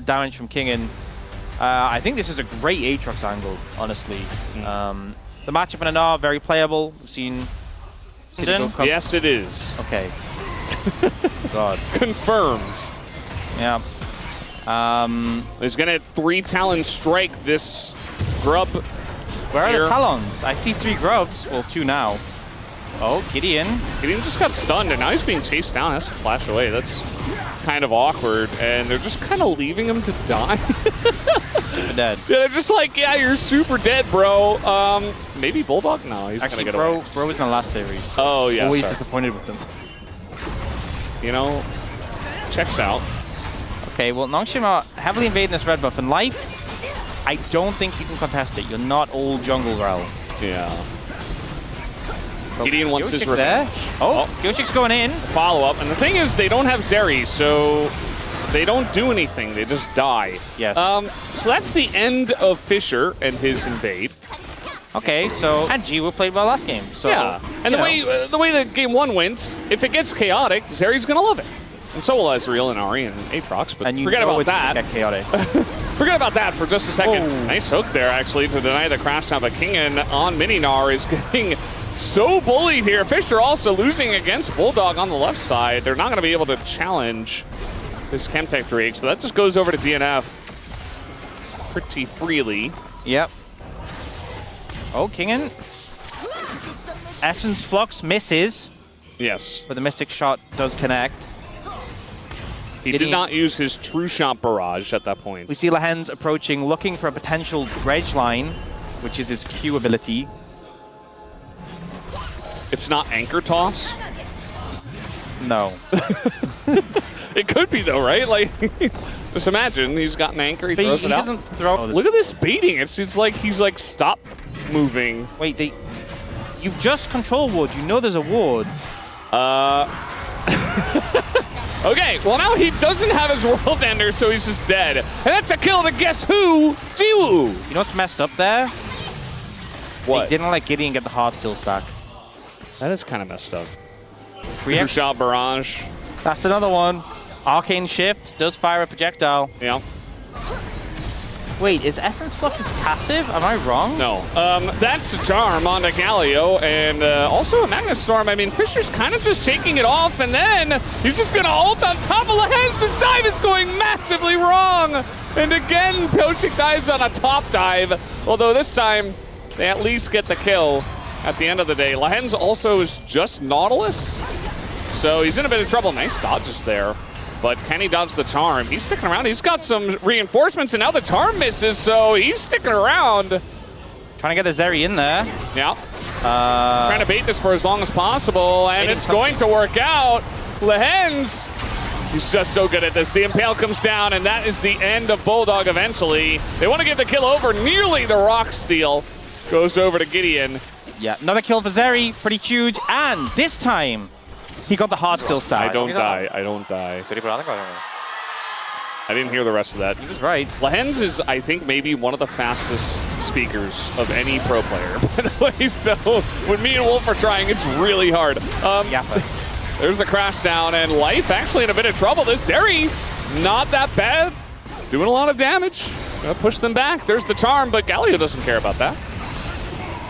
damage from Kingen. I think this is a great Aatrox angle, honestly. The matchup in an R, very playable. We've seen... Yes, it is. Okay. God. Confirmed. Yeah. He's going to 3 Talon strike this grub. Where are the Talons? I see 3 grubs. Well, 2 now. Oh, Gideon. Gideon just got stunned, and now he's being chased down. Has to flash away. That's kind of awkward, and they're just kind of leaving him to die. They're dead. Yeah, they're just like, yeah, you're super dead, bro. Maybe Bulldog? No, he's actually gonna get away. Bro was in the last series. So oh, yeah, always disappointed with them. You know, checks out. Okay, well, Nongshim are heavily invading this red buff, and life, I don't think you can contest it. You're not all jungle Growl. Yeah. Gideon wants his revenge. Oh, Gyochik's going in. Follow-up. And the thing is, they don't have Zeri, so they don't do anything. They just die. Yes. So that's the end of Fisher and his invade. Okay, so... And Jiwoo played well last game, so... Yeah, and the way that game 1 went, if it gets chaotic, Zeri's going to love it. And so will Ezreal and Ahri and Aatrox, but forget about that. Get chaotic. Forget about that for just a second. Oh. Nice hook there, actually, to deny the crash time. But Kingen on Mininar is getting so bullied here. Fisher also losing against Bulldog on the left side. They're not going to be able to challenge this Chemtech Drake, so that just goes over to DNF pretty freely. Yep. Oh, Kingen. Essence Flux misses. Yes. But the Mystic Shot does connect. He did not use his True Shot Barrage at that point. We see Lahens approaching, looking for a potential dredge line, which is his Q ability. It's not Anchor Toss? No. It could be though, right? Like, just imagine he's got an anchor, he throws it out. Doesn't throw. Look at this baiting. It's like he's like, stop moving. Wait, you've just control ward. You know there's a ward. Okay, well now he doesn't have his World Ender, so he's just dead. And that's a kill to guess who? Jiwoo! You know what's messed up there? What? They didn't let Gideon get the Heartsteel stack. That is kind of messed up. True Shot Barrage. That's another one. Arcane Shift does fire a projectile. Yeah. Wait, is Essence Flux passive? Am I wrong? No. That's a Charm on the Galio, and also a Magnus Storm. I mean, Fisher's kind of just shaking it off, and then he's just going to ult on top of Lahens. This dive is going massively wrong. And again, Gyochik dives on a top dive, although this time they at least get the kill at the end of the day. Lahens also is just Nautilus, so he's in a bit of trouble. Nice dodges there. But can he dodge the Charm? He's sticking around. He's got some reinforcements, and now the Charm misses, so he's sticking around. Trying to get the Zeri in there. Yeah. Trying to bait this for as long as possible, and it's going to work out. Lahens, he's just so good at this. The Impale comes down, and that is the end of Bulldog eventually. They want to get the kill over. Nearly the Rock Steal goes over to Gideon. Yeah, another kill for Zeri. Pretty huge. And this time, he got the Heartsteel stack. I don't die. I don't die. I didn't hear the rest of that. He was right. Lahens is, I think, maybe one of the fastest speakers of any pro player, by the way. So when me and Wolf are trying, it's really hard. Yeah. There's the crash down, and Life actually in a bit of trouble. This Zeri, not that bad. Doing a lot of damage. Gonna push them back. There's the Charm, but Galio doesn't care about that.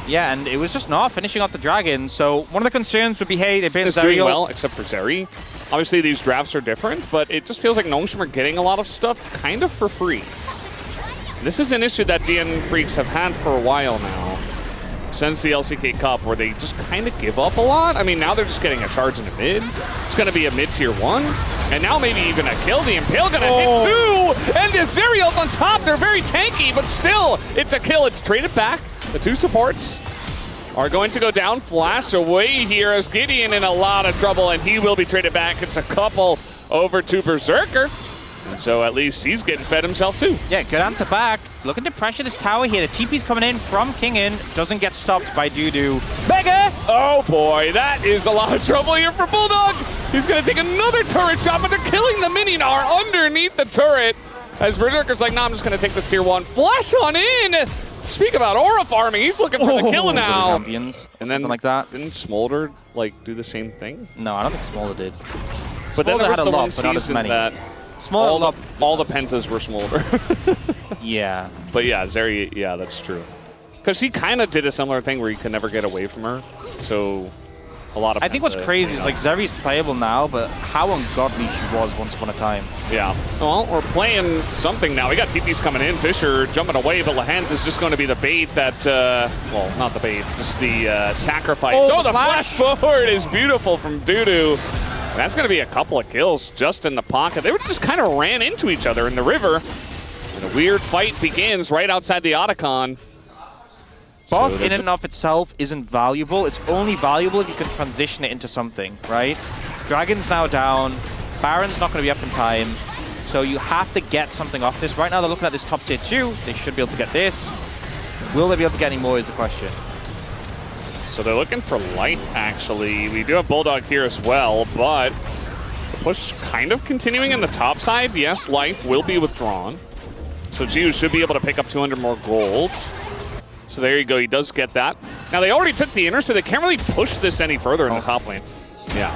Yeah, and it was just not finishing off the Dragon. So one of the concerns would be, hey, they've been doing well, except for Zeri. Obviously, these drafts are different, but it just feels like Nongshim are getting a lot of stuff kind of for free. This is an issue that DN Freecs have had for a while now, since the LCK Cup, where they just kind of give up a lot. I mean, now they're just getting a charge in the mid. It's going to be a mid-tier 1. And now maybe even a kill. The Impale going to hit 2! And the Zerial on top. They're very tanky, but still, it's a kill. It's traded back. The 2 supports are going to go down. Flash away here as Gideon in a lot of trouble, and he will be traded back. It's a couple over to Berserker. And so at least he's getting fed himself too. Yeah, good answer back. Looking to pressure this tower here. The TP's coming in from Kingen. Doesn't get stopped by Dudu. Mega! Oh boy, that is a lot of trouble here for Bulldog. He's going to take another turret shot, but they're killing the Mininar underneath the turret. As Berserker's like, nah, I'm just going to take this tier 1. Flash on in! Speak about aura farming, he's looking for the kill now. Champions, and then like that. Didn't Smolder like do the same thing? No, I don't think Smolder did. But then there was had the a lot, one but not as season many. that Small. All the pentas were Smolder. Yeah. But yeah, Zeri, yeah, that's true. Because she kind of did a similar thing where you could never get away from her. So a lot of I think what's crazy is like Zeri's playable now, but how ungodly she was once upon a time. Yeah. Well, we're playing something now. We got TPs coming in. Fisher jumping away, but Lahens is just going to be the bait that, well, not the bait, just the sacrifice. Oh, the flash forward is beautiful from Dudu. That's going to be a couple of kills just in the pocket. They were just kind of ran into each other in the river. And a weird fight begins right outside the Otacon. Buff in and of itself isn't valuable. It's only valuable if you can transition it into something, right? Dragon's now down. Baron's not going to be up in time. So you have to get something off this. Right now they're looking at this top tier 2. They should be able to get this. Will they be able to get any more is the question. So they're looking for life, actually. We do have Bulldog here as well, but the push kind of continuing in the top side. Yes, life will be withdrawn. So Jiu should be able to pick up 200 more gold. So there you go, he does get that. Now they already took the inner, so they can't really push this any further in the top lane. Yeah.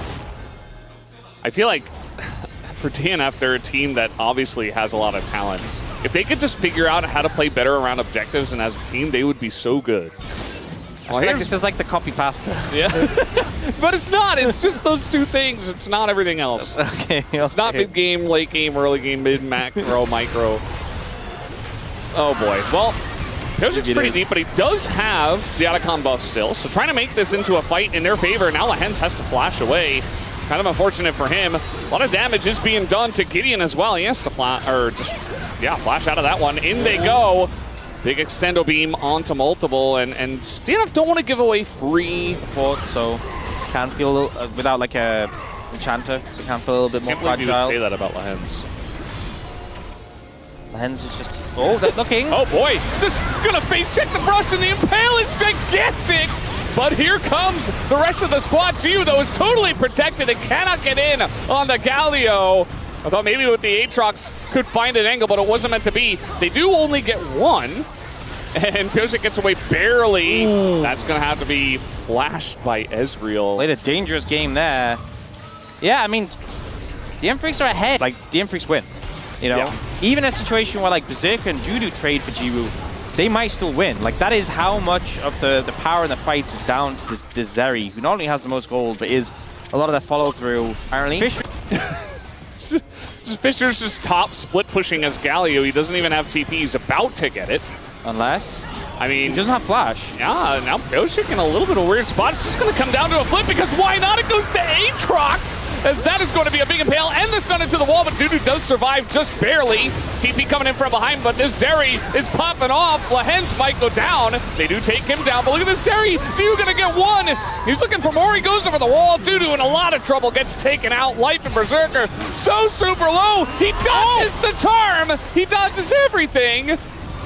I feel like for DNF, they're a team that obviously has a lot of talents. If they could just figure out how to play better around objectives and as a team, they would be so good. Well, like this is like the copy pasta. Yeah. But it's not. It's just those two things. It's not everything else. Okay. It's not mid-game, late game, early game, mid, macro, micro. Oh boy. Well, Pyosic's pretty deep, but he does have the Otacon buff still, so trying to make this into a fight in their favor. Now Lahens has to flash away. Kind of unfortunate for him. A lot of damage is being done to Gideon as well. He has to flash out of that one. In they go. Big extendo beam onto multiple, and DNF don't want to give away free support, so can feel a little, without like a enchanter, so can feel a little bit more fragile. You would say that about Lahens. Lahens is just, oh, they're looking. Oh boy, just gonna face check the brush, and the Impale is gigantic. But here comes the rest of the squad. Jiu, though, is totally protected and cannot get in on the Galio. I thought maybe with the Aatrox could find an angle, but it wasn't meant to be. They do only get one, and Pyosic gets away barely. Ooh. That's going to have to be flashed by Ezreal. Played a dangerous game there. Yeah, I mean, DM Freecs are ahead. Like, DM Freecs win, you know? Yeah. Even a situation where, like, Berserker and Judo trade for Jiru, they might still win. Like, that is how much of the power in the fights is down to this Zeri, who not only has the most gold, but is a lot of that follow-through. Apparently, Fisher's just top split pushing as Galio. He doesn't even have TP. He's about to get it. Unless, I mean, he doesn't have flash. Yeah, now Pyosik in a little bit of a weird spot. It's just going to come down to a flip because why not? It goes to Aatrox, as that is going to be a big impale and the stun into the wall, but Dudu does survive just barely. TP coming in from behind, but this Zeri is popping off. Lahens might go down. They do take him down, but look at this Zeri. Dudu going to get one. He's looking for more. He goes over the wall. Dudu in a lot of trouble, gets taken out. Life and Berserker so super low. He dodges the charm. He dodges everything.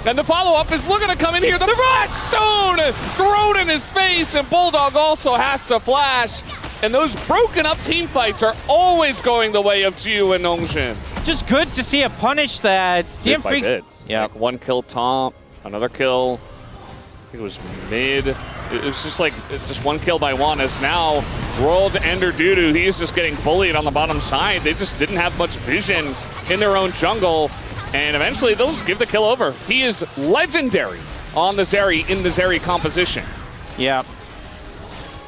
And the follow-up is looking to come in here. The Rush Stone thrown in his face, and Bulldog also has to flash. And those broken-up team fights are always going the way of Jiu and Nongxin. Just good to see a punish that DM Freecs. Yeah, like one kill top, another kill. I think it was mid. It was just like just one kill by one. As now World Ender Dudu, he's just getting bullied on the bottom side. They just didn't have much vision in their own jungle. And eventually they'll just give the kill over. He is legendary on the Zeri, in the Zeri composition. Yeah.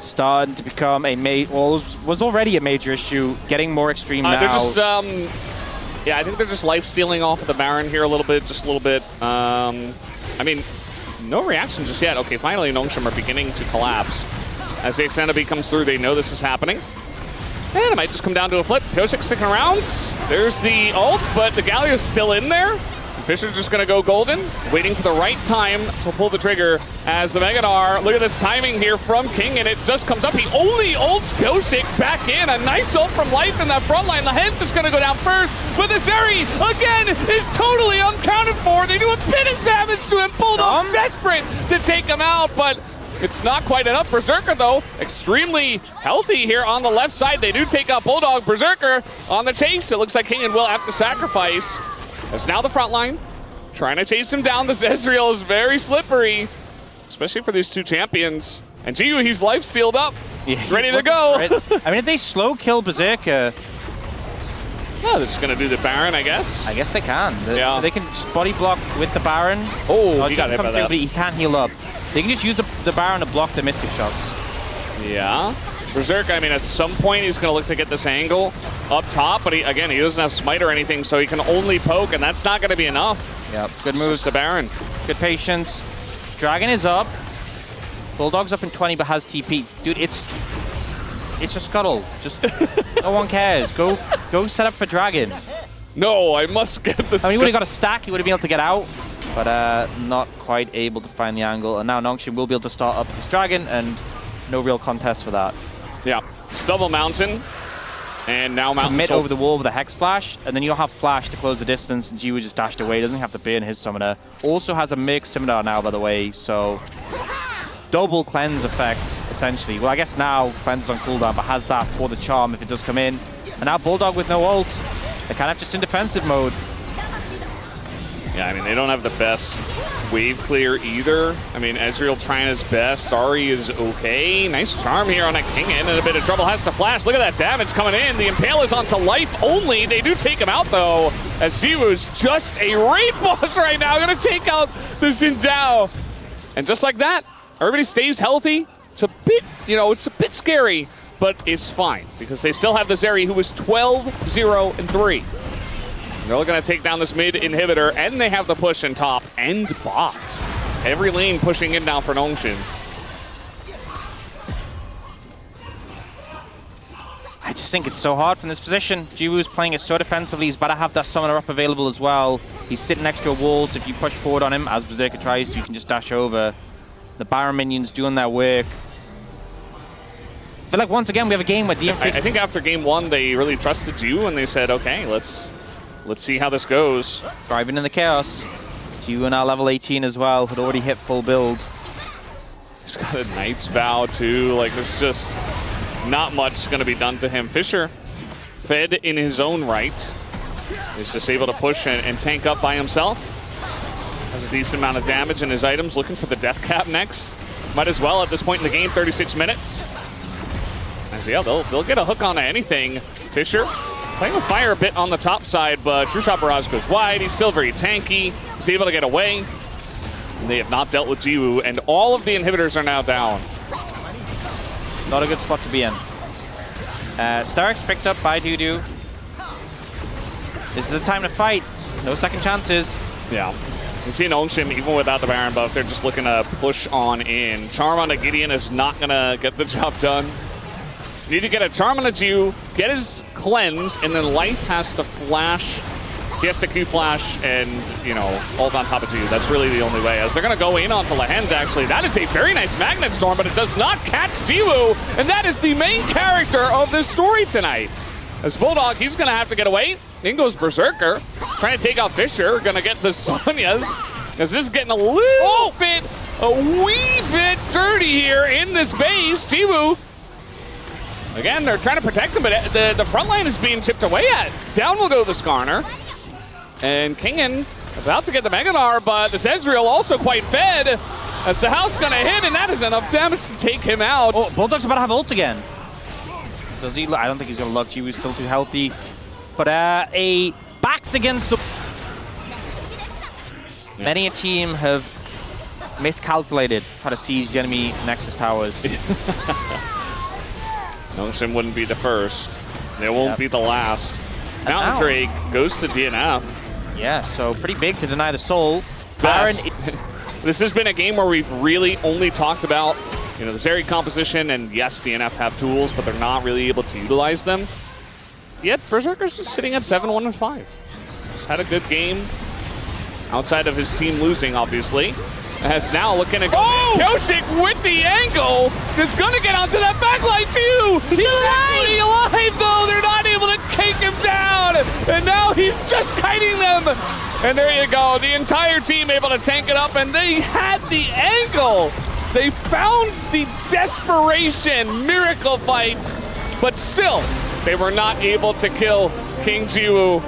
Starting to become a was already a major issue, getting more extreme now. They're just, yeah, I think they're just life stealing off of the Baron here a little bit, just a little bit. I mean, no reaction just yet. Okay, finally Nongxin are beginning to collapse. As the Extendo comes through, they know this is happening. And it might just come down to a flip. Pyosik sticking around. There's the ult, but the Galio's still in there. Fisher's just going to go golden, waiting for the right time to pull the trigger as the Megadar. Look at this timing here from King, and it just comes up. He only ults Pyosik back in. A nice ult from Life in that front line. The Lahens is going to go down first, but the Zeri, again, is totally uncounted for. They do a bit of damage to him. Bulldog desperate to take him out, but it's not quite enough. Berserker, though, extremely healthy here on the left side. They do take out Bulldog. Berserker on the chase. It looks like King and Will have to sacrifice. It's now the front line, trying to chase him down. This Ezreal is very slippery, especially for these two champions. And Jiu, he's life sealed up. Yeah, he's ready to go. I mean, if they slow kill Berserker, Yeah, they're just going to do the Baron, I guess. I guess they can. Yeah. They can just body block with the Baron. Oh, he got hit by that. But he can't heal up. They can just use the Baron to block the Mystic shots. Yeah. Berserk, I mean, at some point he's going to look to get this angle up top, but he doesn't have smite or anything, so he can only poke, and that's not going to be enough. Yep, good moves to Baron. Good patience. Dragon is up. Bulldog's up in 20, but has TP. Dude, it's just scuttle. Just no one cares. Go set up for Dragon. No, I must get this. I mean, he would have got a stack. He would have been able to get out, but not quite able to find the angle. And now Nongshim will be able to start up his Dragon, and no real contest for that. Yeah, it's double Mountain, and now Mountain Commit over the wall with a Hex Flash, and then you'll have Flash to close the distance, and Jiwoo just dashed away. Doesn't have to burn his Summoner. Also has a mixed Scimitar now, by the way, so double cleanse effect, essentially. Well, I guess now cleanse is on cooldown, but has that for the charm if it does come in. And now Bulldog with no ult. They're kind of just in defensive mode. Yeah, I mean, they don't have the best wave clear either. I mean, Ezreal trying his best. Ari is okay. Nice charm here on a Kingen, and a bit of trouble. Has to flash. Look at that damage coming in. The Impale is onto life only. They do take him out, though, as Ziwoo's just a raid boss right now. Going to take out the Xindao. And just like that, everybody stays healthy. It's a bit, it's a bit scary, but it's fine because they still have the Zeri, who was 12-0-3. They're going to take down this mid inhibitor, and they have the push in top and bot. Every lane pushing in now for Nongshim. I just think it's so hard from this position. Jiwoo's playing it so defensively. He's about to have that Summoner up available as well. He's sitting next to a wall, so if you push forward on him, as Berserker tries to, you can just dash over. The Baron minions doing their work. I feel like once again we have a game where DNF... I think after game one, they really trusted you, and they said, okay, let's see how this goes. Driving in the chaos. Jiwoo now level 18 as well. Had already hit full build. He's got a Knight's Vow too. Like, there's just not much going to be done to him. Fisher, fed in his own right, is just able to push and tank up by himself. Has a decent amount of damage in his items. Looking for the death cap next. Might as well at this point in the game. 36 minutes. As yeah, they'll get a hook on anything. Fisher playing with fire a bit on the top side, but True Shot Barrage goes wide. He's still very tanky. He's able to get away. And they have not dealt with Jiwoo, and all of the inhibitors are now down. Not a good spot to be in. Stark's picked up by Dudu. This is a time to fight. No second chances. Yeah. You can see Nongshim, even without the Baron buff, they're just looking to push on in. Charm on a Gideon is not going to get the job done. Need to get a Charm on a Jew, get his cleanse, and then Life has to flash. He has to Q flash and, ult on top of Jew. That's really the only way. As they're going to go in onto Lehens, actually. That is a very nice Magnet Storm, but it does not catch Jiwoo, and that is the main character of this story tonight. As Bulldog, he's going to have to get away. In goes Berserker, trying to take out Fisher, going to get the Sonias. As this is getting a wee bit dirty here in this base. Jiwoo, again, they're trying to protect him, but the front line is being chipped away at. Down will go the Skarner. And Kingen about to get the Meganar, but this Ezreal also quite fed. As the house going to hit, and that is enough damage to take him out. Oh, Bulldog's about to have ult again. Does he? I don't think he's going to luck. Jiwoo's still too healthy. But a backs against the... Yeah. Many a team have miscalculated how to siege the enemy Nexus towers. Nongshim wouldn't be the first. They won't be the last. Mountain Drake goes to DNF. Yeah, so pretty big to deny the soul. Baron. This has been a game where we've really only talked about, the Zeri composition, and yes, DNF have tools, but they're not really able to utilize them. Yet Berserker's just sitting at 7-1-5. Just had a good game outside of his team losing, obviously. As now looking to go. Oh! Kyoshik with the angle is going to get onto that backline too. He's actually alive though. They're not able to take him down. And now he's just kiting them. And there you go. The entire team able to tank it up, and they had the angle. They found the desperation miracle fight, but still they were not able to kill King Jiwoo.